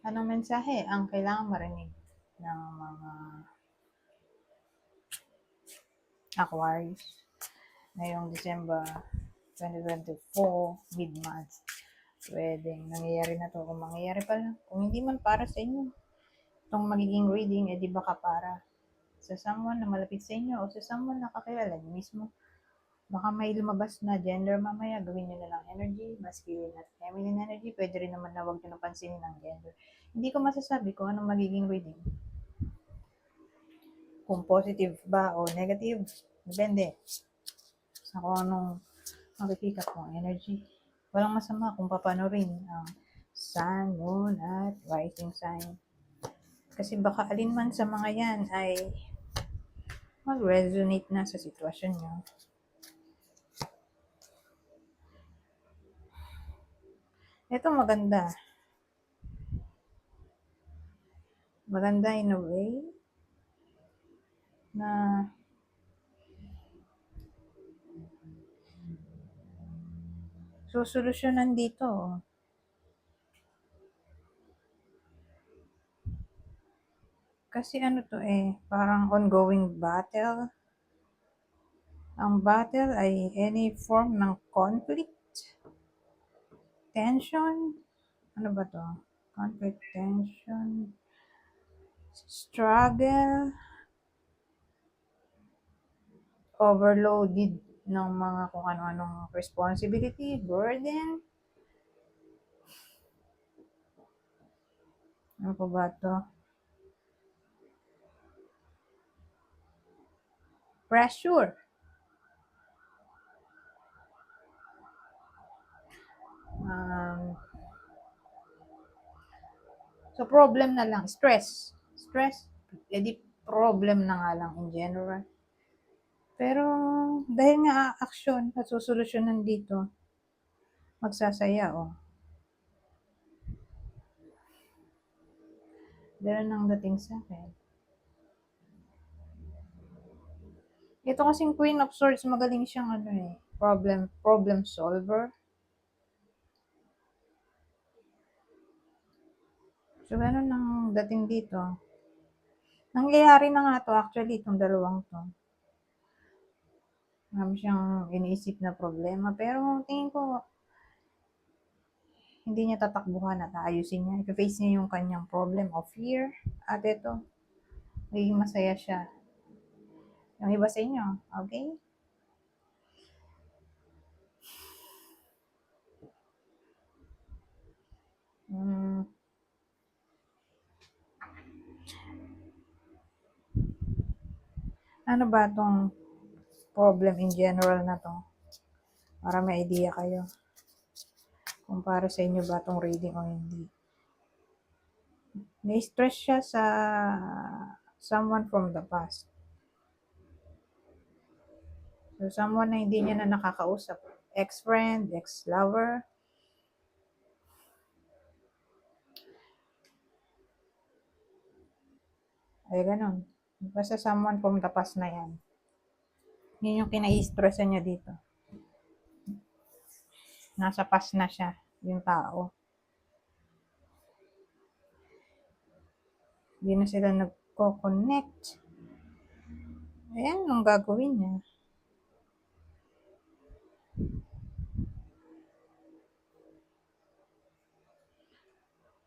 Anong mensahe ang kailangan marinig ng mga Aquarius ngayong December 2024, mid-month? Pwedeng nangyayari na to. Kung mangyayari pala, kung hindi man para sa inyo, itong magiging reading, di baka para sa someone na malapit sa inyo o sa someone na kakilala niyo mismo. Baka may lumabas na gender mamaya, gawin nyo na lang energy, masculine at feminine energy. Pwede rin naman na huwag nyo napansinin ang gender. Hindi ko masasabi kung anong magiging reading. Kung positive ba o negative, depende sa kung anong mapipick up mong energy. Walang masama kung papano rin ang sun, moon, at rising sign. Kasi baka alin man sa mga yan ay mag-resonate na sa sitwasyon nyo. Ito maganda. Maganda in a way na solusyonan dito. Kasi ano to parang ongoing battle. Ang battle ay any form ng conflict, tension, ano ba to? Conflict, tension, struggle, overloaded ng mga kung ano-anong responsibility, burden. Ano pa ba to? Pressure. So, problem na lang. Stress. Stress, edi problem na nga lang in general. Pero, dahil nga action at susolusyonan dito, magsasaya, Ganun ang dating sa akin. Ito kasing Queen of Swords, magaling siyang problem solver. So, ganun ang dating dito. Nangyayari na nga to actually, itong dalawang to. Marami siyang iniisip na problema. Pero tingin ko, hindi niya tatakbuhan at ayusin niya. I-face niya yung kanyang problem of fear. At ito, magiging masaya siya. Yung iba sa inyo, okay? Ano ba tong problem in general na to? Para may idea kayo. Kung para sa inyo ba tong reading o hindi. Na-stress siya sa someone from the past. So, someone na hindi niya na nakakausap. Ex-friend, ex-lover. Ay, ganun. Basta someone from the past na yan. Yun yung kinai-stressan niya dito. Nasa past na siya, yung tao. Hindi na sila nagko-connect. Ayan, anong gagawin niya?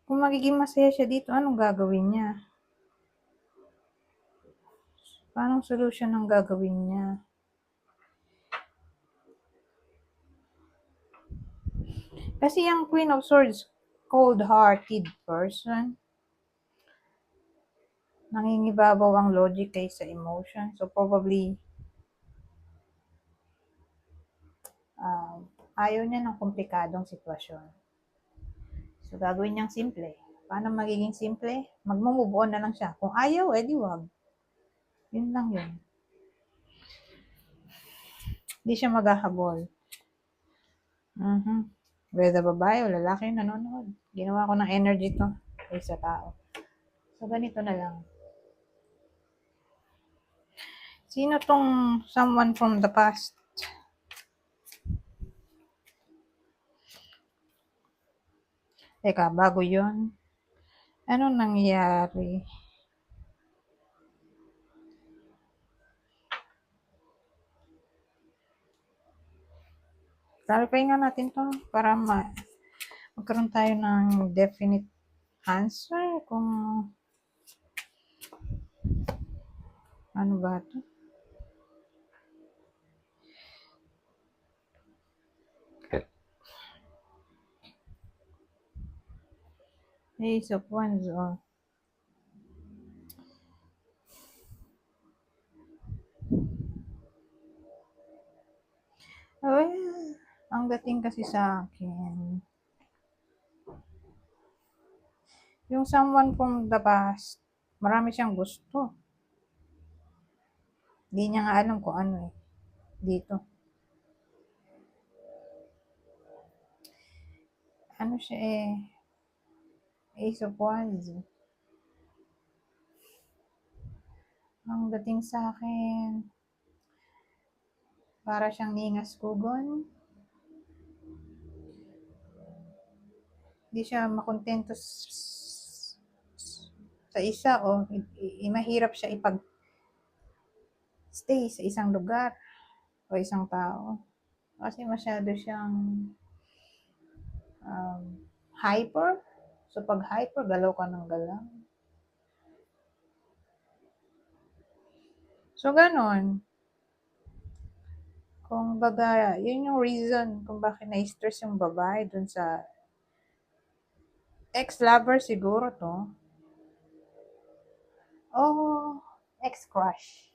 Kung magiging masaya siya dito, anong gagawin niya? Paano solution ang gagawin niya? Kasi yung Queen of Swords, cold-hearted person. Nangingibabaw ang logic kaysa emotion. So, probably, ayaw niya ng komplikadong sitwasyon. So, gagawin niyang simple. Paano magiging simple? Mag-move on na lang siya. Kung ayaw, edi wag. Yun lang yun. Hindi siya maghahabol. Whether babae o lalaki nanonood. Ginawa ko ng energy to sa tao. So, ganito na lang. Sino tong someone from the past? Teka, bago yun. Anong nangyari? Clarify nga natin to para magkaroon tayo ng definite answer kung ano ba to. Ace of Wands, oh. Well, ang dating kasi sa akin, yung someone from the past, marami siyang gusto. Hindi niya nga alam kung ano eh, dito. Ano siya eh, Ace of Wands. Ang dating sa akin, para siyang ningas kugon. Hindi siya makontento sa isa o mahirap siya ipag-stay sa isang lugar o isang tao. Kasi masyado siyang hyper. So, pag hyper, galaw ka ng galaw. So, ganon. Kung baga, yun yung reason kung bakit na-stress yung babae dun sa ex-lover siguro to. Oh, ex-crush.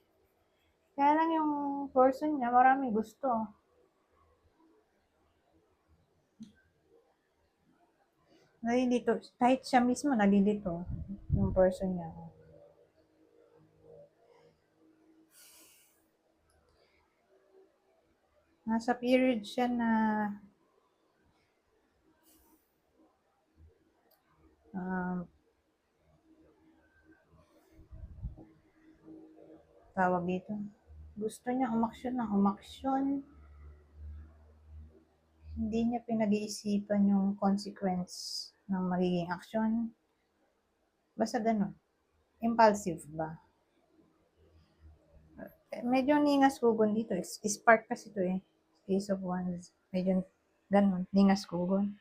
Kaya lang yung person niya, marami gusto. Nalilito. Kahit siya mismo, nalilito. Yung person niya. Nasa period siya na tawag dito. Gusto niya umaksyon ng umaksyon. Hindi niya pinag-iisipan yung consequence ng magiging aksyon. Basta ganun. Impulsive ba? Medyo ningas kugon dito. Spark kasi to eh. Ace of Wands. Medyo ganun. Ningas kugon.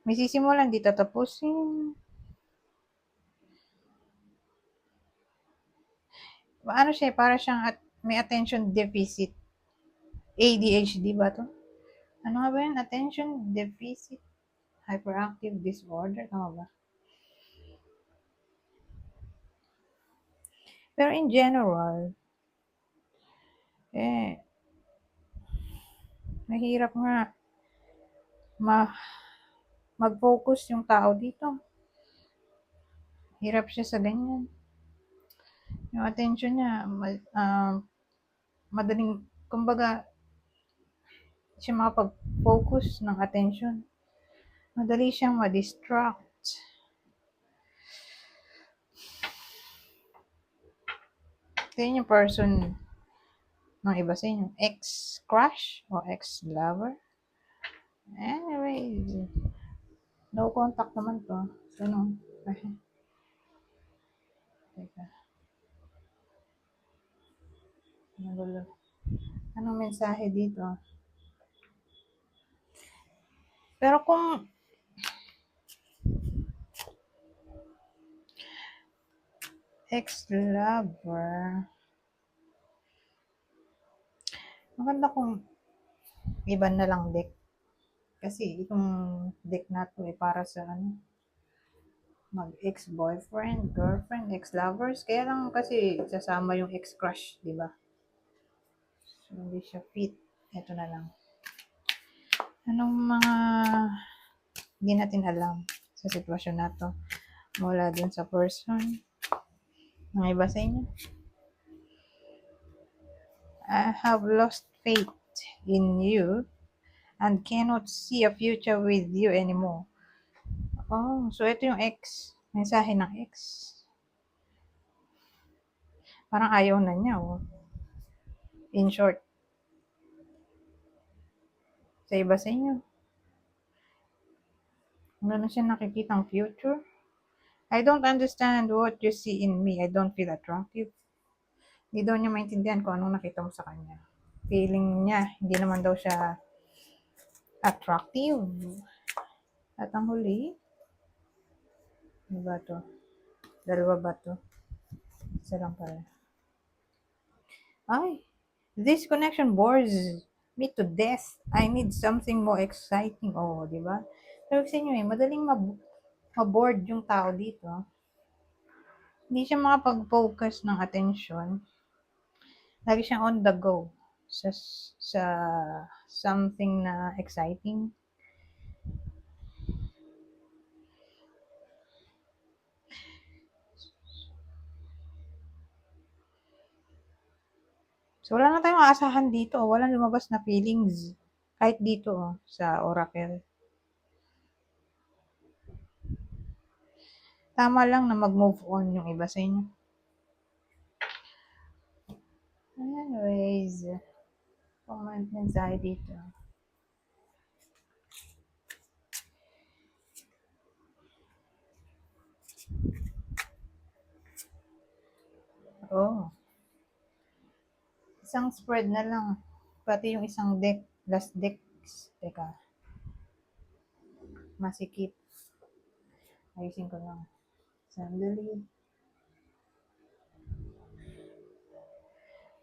May sisimulan dito tapusin. Ano siya, para siyang may attention deficit. ADHD ba to? Ano nga ba yun? Attention deficit hyperactive disorder. Tama ba? Pero in general, mahirap nga mag-focus yung tao dito. Hirap siya sa ganyan. Yung attention niya, madaling, kumbaga, siya makapag-focus ng attention. Madali siyang ma-distract. Ito yun yung person ng iba sa inyo. Ex-crush o ex-lover. Anyway, no contact naman to. So, no. Teka. Anong mensahe dito? Pero kung ex-lover, maganda kung iba na lang deck. Kasi itong deck na to para sa mag-ex-boyfriend, girlfriend, ex-lovers. Kaya lang kasi sasama yung ex-crush, di ba? So, hindi siya fit. Ito na lang. Anong mga hindi natin alam sa sitwasyon na to mula dun sa person ng iba sa inyo? I have lost faith in you and cannot see a future with you anymore. Oh, so ito yung ex. Mensahe ng ex. Parang ayaw na niya, oh. In short, sa iba sa inyo. Wala na siya nakikitang future. I don't understand what you see in me. I don't feel attractive. Hindi daw niya maintindihan kung anong nakita mo sa kanya. Feeling niya, hindi naman daw siya attractive. At ang huli, ano ba to? Dalawa ba to? Isa lang pala. Ay, this connection bores me to death. I need something more exciting. Oh, di ba? Sabi ko sa inyo madaling maboard yung tao dito. Hindi siya makapag-focus ng attention. Lagi siyang on the go sa something na exciting. So, wala na tayong aasahan dito. Walang lumabas na feelings. Kahit dito, sa Oracle. Tama lang na mag-move on yung iba sa inyo. Anyways, comment mensahe dito. Oh. Isang spread na lang. Pati yung isang deck. Last decks. Teka. Masikip. Ayusin ko lang. Sandali.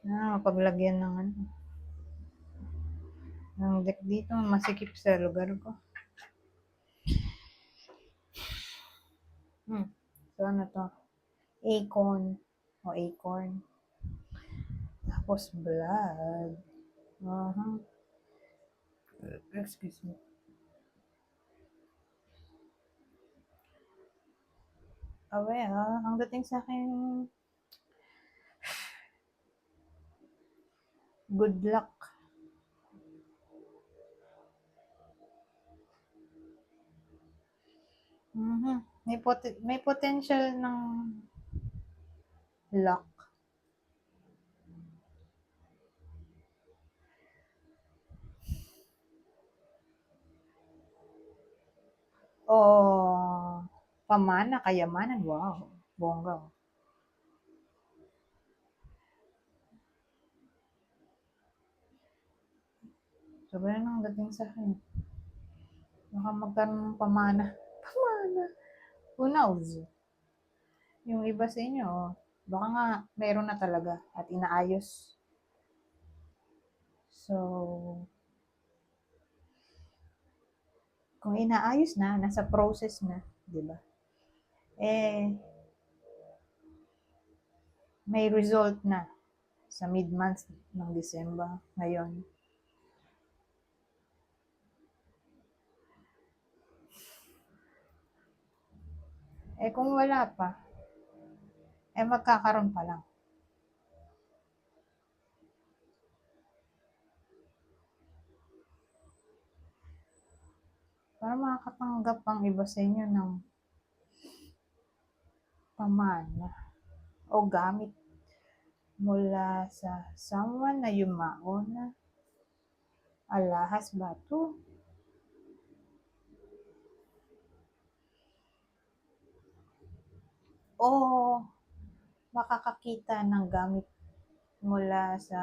Mapaglagyan ng ano. Ng deck dito. Masikip sa lugar ko. So ano to? Acorn. O acorn. Tapos blood. Excuse me. Ang dating sa akin, good luck. May potential ng luck. O pamana, kayamanan. Wow. Bongga. Sobrang nang dating sa akin. Baka magkaroon ng pamana. Pamana. Who knows? Yung iba sa inyo, baka nga meron na talaga at inaayos. So, kung inaayos na, nasa process na, di ba? May result na sa mid-month ng December ngayon. Kung wala pa, magkakaroon pa lang. Para makakatanggap ang iba sa inyo ng pamana o gamit mula sa someone na yumao na alahas ba to? O makakakita ng gamit mula sa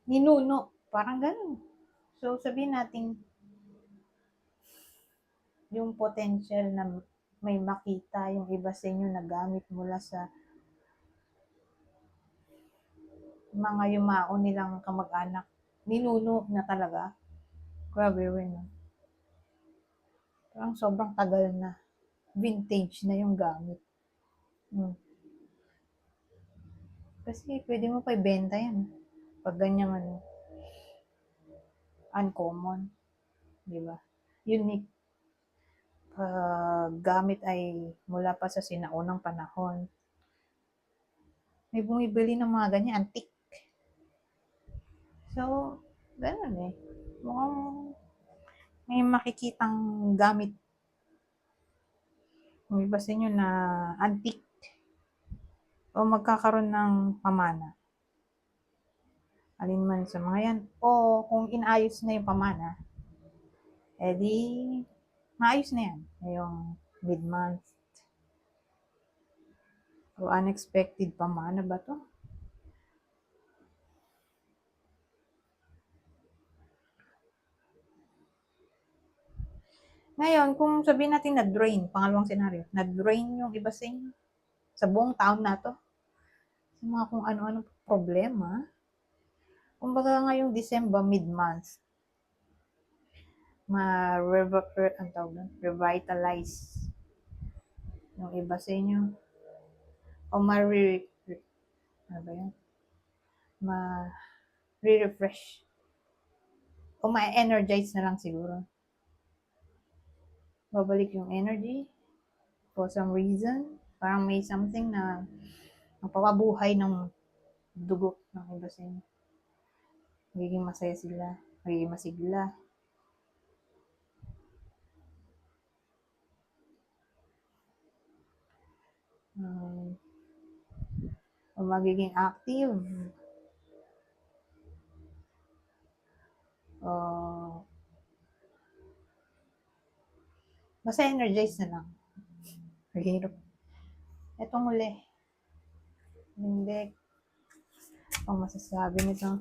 ninuno. Parang ganun. So, sabihin natin yung potential na may makita yung iba sa inyo na gamit mula sa mga yumao nilang kamag-anak. Ninuno na talaga. Grabe rin. Parang sobrang tagal na. Vintage na yung gamit. Kasi pwede mo pa ibenta yan. Pag ganyang uncommon. Di ba? Unique. Gamit ay mula pa sa sinaunang panahon. May bumibili ng mga ganyan, antique. So, ganun mukhang may makikitang gamit yung iba sa inyo na antique o magkakaroon ng pamana. Alin man sa mga yan. O kung inayos na yung pamana, edi Maayos na yan. Ngayong mid-month. O unexpected pa man na ba to? Ngayon, kung sabihin natin na-drain, pangalawang senaryo, na-drain yung iba sa inyo sa buong taon na to, sa mga kung ano-ano problema, kumbaga ngayong December, mid-month, revitalize yung iba sa inyo, o ano ba yun? Ma-refresh, o ma-energize na lang siguro. Babalik yung energy, for some reason, parang may something na mapapabuhay ng dugo ng iba sa inyo. Magiging masaya sila, magiging masigla. O magiging active. O basta energize na lang. Mahirap. Etong uli. Hindi. Ang masasabi nito.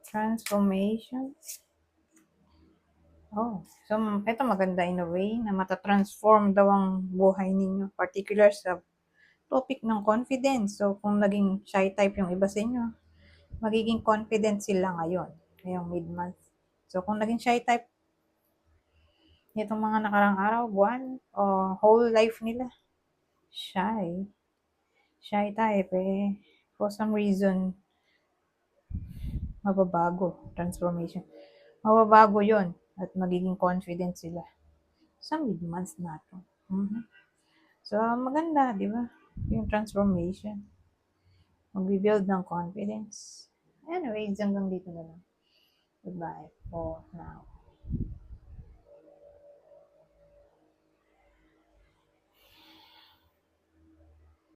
Transformation. Oh, so ito maganda in a way na matatransform daw ang buhay ninyo. Particular sa topic ng confidence. So, kung naging shy type yung iba sa inyo, magiging confident sila ngayon. Ngayong mid-month. So, kung naging shy type, itong mga nakarang araw, buwan, o whole life nila, shy type, for some reason, mababago, transformation. Mababago yon at magiging confident sila sa mid-months na to. So, maganda, di ba? Yung transformation. Mag-build ng confidence. Anyways, hanggang dito na lang. Goodbye for now.